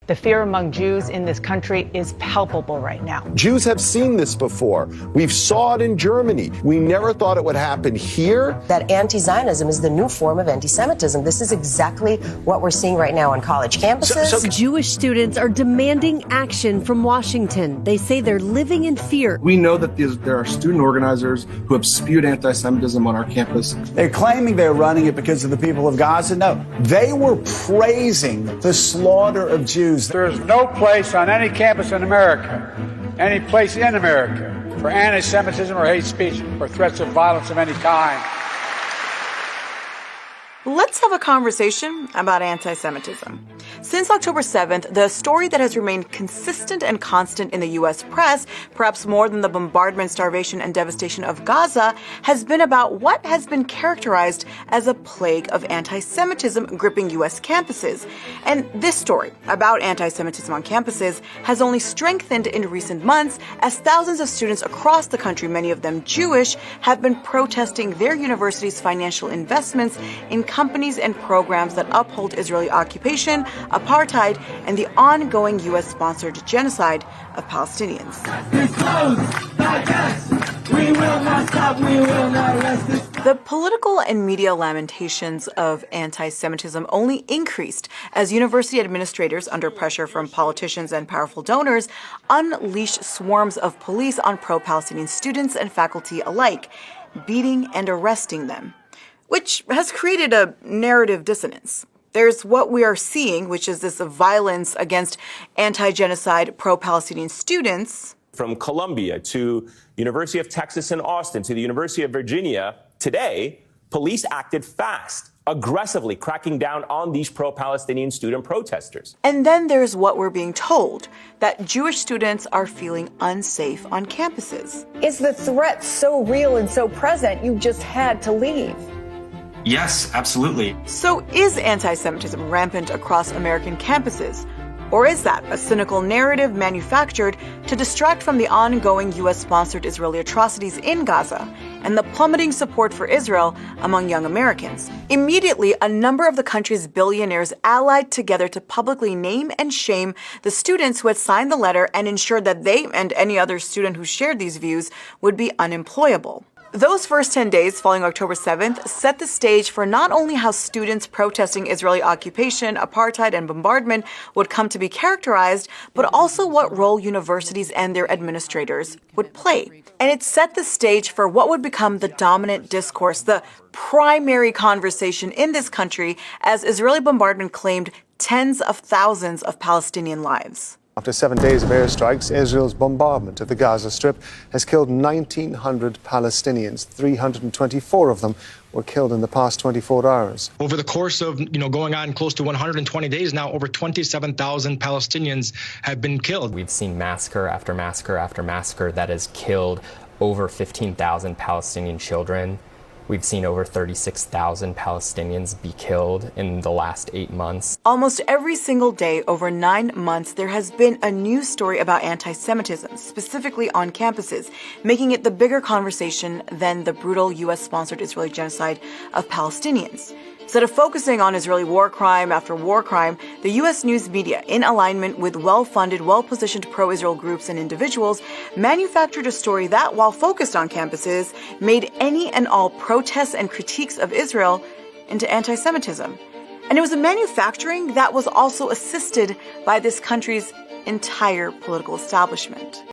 The fear among Jews in this country is palpable right now. Jews have seen this before. We've saw it in Germany. We never thought it would happen here. That anti-Zionism is the new form of anti-Semitism. This is exactly what we're seeing right now on college campuses. Jewish students are demanding action from Washington. They say they're living in fear. We know that there are student organizers who have spewed anti-Semitism on our campus. They're claiming they're running it because of the people of Gaza. No, they were praising the slaughter of Jews. There is no place on any campus in America, any place in America, for anti-Semitism or hate speech or threats of violence of any kind. Let's have a conversation about anti-Semitism. Since October 7th, the story that has remained consistent and constant in the U.S. press, perhaps more than the bombardment, starvation, and devastation of Gaza, has been about what has been characterized as a plague of anti-Semitism gripping U.S. campuses. And this story about anti-Semitism on campuses has only strengthened in recent months as thousands of students across the country, many of them Jewish, have been protesting their university's financial investments in companies and programs that uphold Israeli occupation, apartheid, and the ongoing U.S.-sponsored genocide of Palestinians. The political and media lamentations of anti-Semitism only increased as university administrators, under pressure from politicians and powerful donors, unleashed swarms of police on pro-Palestinian students and faculty alike, beating and arresting them, which has created a narrative dissonance. There's what we are seeing, which is this violence against anti-genocide pro-Palestinian students. From Columbia to University of Texas in Austin to the University of Virginia, today, police acted fast, aggressively cracking down on these pro-Palestinian student protesters. And then there's what we're being told, that Jewish students are feeling unsafe on campuses. Is the threat so real and so present you just had to leave? Yes, absolutely. So is anti-Semitism rampant across American campuses? Or is that a cynical narrative manufactured to distract from the ongoing U.S.-sponsored Israeli atrocities in Gaza and the plummeting support for Israel among young Americans? Immediately, a number of the country's billionaires allied together to publicly name and shame the students who had signed the letter and ensured that they and any other student who shared these views would be unemployable. Those first 10 days following October 7th set the stage for not only how students protesting Israeli occupation, apartheid, and bombardment would come to be characterized, but also what role universities and their administrators would play. And it set the stage for what would become the dominant discourse, the primary conversation in this country as Israeli bombardment claimed tens of thousands of Palestinian lives. After 7 days of airstrikes, Israel's bombardment of the Gaza Strip has killed 1,900 Palestinians. 324 of them were killed in the past 24 hours. Over the course of, going on close to 120 days now, over 27,000 Palestinians have been killed. We've seen massacre after massacre after massacre that has killed over 15,000 Palestinian children. We've seen over 36,000 Palestinians be killed in the last 8 months. Almost every single day over 9 months, there has been a new story about anti-Semitism, specifically on campuses, making it the bigger conversation than the brutal U.S.-sponsored Israeli genocide of Palestinians. Instead of focusing on Israeli war crime after war crime, the U.S. news media, in alignment with well-funded, well-positioned pro-Israel groups and individuals, manufactured a story that, while focused on campuses, made any and all protests and critiques of Israel into anti-Semitism. And it was a manufacturing that was also assisted by this country's entire political establishment.